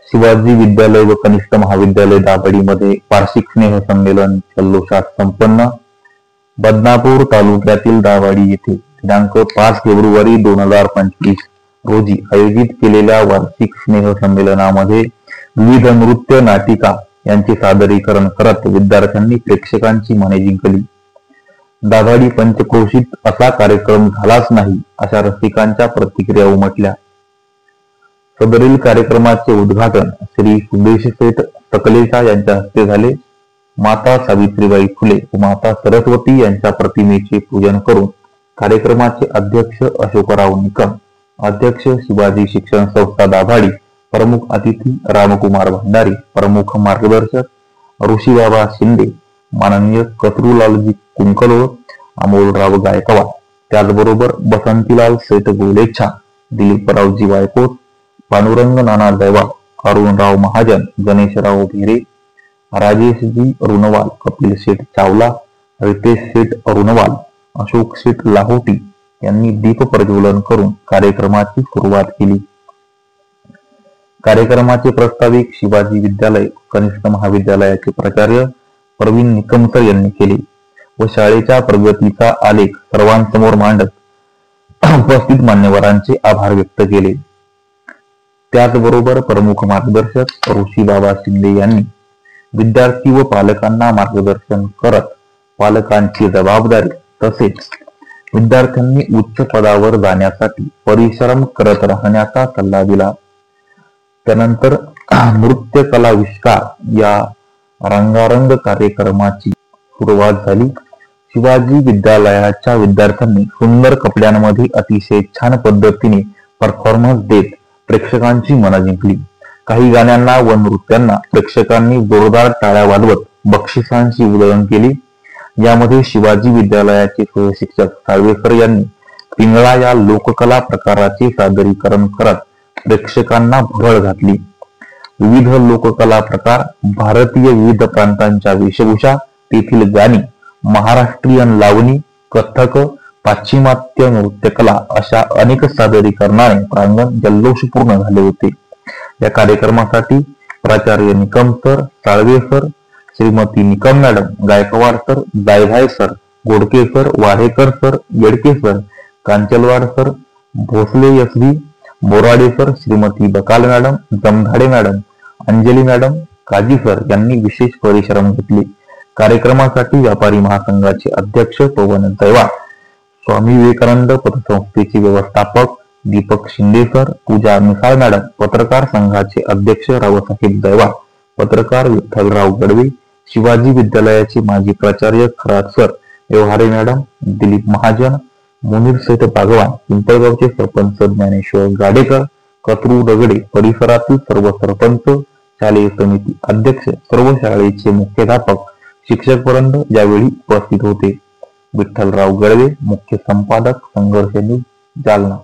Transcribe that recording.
शिवाजी विद्यालय व कनिष्ठ महाविद्यालय दाभाडीमध्ये वार्षिक स्नेहसंमेलन जल्लोषात संपन्न. बदनापूर तालुक्यातील दाभाडी येथे दिनांक 5 फेब्रुवारी 2025 रोजी आयोजित केलेल्या वार्षिक स्नेहसंमेलनामध्ये विविध नृत्य नाटिका यांचे सादरीकरण करत विद्यार्थ्यांनी प्रेक्षकांची मने जिंकली. दाभाडी पंचक्रोशीत असा कार्यक्रम झालाच नाही अशा रसिकांच्या प्रतिक्रिया उमटल्या. सदरील कार्यक्रमाचे उद्घाटन श्री सुदेश सेठ सकलेचा यांच्या हस्ते झाले. माता सावित्रीबाई फुले व माता सरस्वती यांच्या प्रतिमेचे पूजन करून कार्यक्रमाचे अध्यक्ष अशोकराव निकम, अध्यक्ष शिवाजी शिक्षण संस्था दाभाडी, प्रमुख अतिथी रामकुमार भंडारी, प्रमुख मार्गदर्शक ऋषीबाबा शिंदे, माननीय कतरुलालजी कुंकलोळ, अमोलराव गायकवाड, त्याचबरोबर बसंतीलाल सेठ गोलेच्छा, दिलीपरावजी वायकोट, पांडुरंग नाना दैवाळ, अरुणराव महाजन, गणेशराव भेरे, राजेशजी रुनवाल, कपिल शेठ चावला, रितेश शेठ रुनवाल, अशोक शेठ लाहोटी यांनी दीप प्रज्वलन करून कार्यक्रमाची सुरुवात केली. कार्यक्रमाचे प्रस्ताविक शिवाजी विद्यालय कनिष्ठ महाविद्यालयाचे प्राचार्य प्रवीण निकमकर यांनी केले व शाळेच्या प्रगतीचा आलेख सर्वांसमोर मांडत उपस्थित मान्यवरांचे आभार व्यक्त केले. त्याचबरोबर प्रमुख मार्गदर्शक ऋषीबाबा शिंदे यांनी विद्यार्थी व पालकांना मार्गदर्शन करत पालकांची जबाबदारी तसेच विद्यार्थ्यांनी उच्च पदावर जाण्यासाठी परिश्रम करत राहण्याचा सल्ला दिला. त्यानंतर नृत्य कलाविष्कार या रंगारंग कार्यक्रमाची सुरुवात झाली. शिवाजी विद्यालयाच्या विद्यार्थ्यांनी सुंदर कपड्यांमध्ये अतिशय छान पद्धतीने परफॉर्मन्स देत प्रेक्षकांची मनं जिंकली. काही गाण्यांना व नृत्यांना प्रेक्षकांनी जोरदार टाळ्या वाजवत बक्षिसांची उधळण केली. यामध्ये शिवाजी विद्यालयाचे सहशिक्षक साळवेकर यांनी पिंगळा या लोककला प्रकाराचे सादरीकरण करत प्रेक्षकांना भुरळ घातली. विविध लोककला प्रकार, भारतीय विविध प्रांतांच्या वेशभूषा, तेथील गाणी, महाराष्ट्रीयन लावणी, कथ्थक, पाश्चिमात्य नृत्यकला अशा अनेक सादरीकरणाने प्रांगण जल्लोषपूर्ण झाले होते. या कार्यक्रमासाठी प्राचार्य Nikam sir, Salve sir, Shrimati Nikam madam, Gaikwad sir, Jaybhay sir, Godke sir, Wadhekar sir, Yedke sir, Kanchalwad sir, Bhosale SV, Borade sir, Shrimati Bakal madam, Jamdhade madam, Anjali madam, Kazi sir यांनी विशेष परिश्रम घेतले. कार्यक्रमासाठी व्यापारी महासंघाचे अध्यक्ष पवन दैवाळ, स्वामी विवेकानंद पतसंस्थेचे व्यवस्थापक दीपक शिंदे सर, पूजा मिसाळ मॅडम, पत्रकार संघाचे अध्यक्ष रावसाहेब दैवाळ, पत्रकार विठ्ठलराव गडवे, शिवाजी विद्यालयाचे माजी प्राचार्य खरात सर, व्यवहारे मॅडम, दिलीप महाजन, मुनीर सेठ बागवान, पिंपळगावचे सरपंच ज्ञानेश्वर गाडेकर, कतरू दगडे, परिसरातील सर्व सरपंच, शालेय समिती अध्यक्ष, सर्व शाळेचे मुख्याध्यापक, शिक्षकवृंद यावेळी उपस्थित होते. विठ्ठलराव गडवे, मुख्य संपादक, संघर्ष न्यूज, जालना.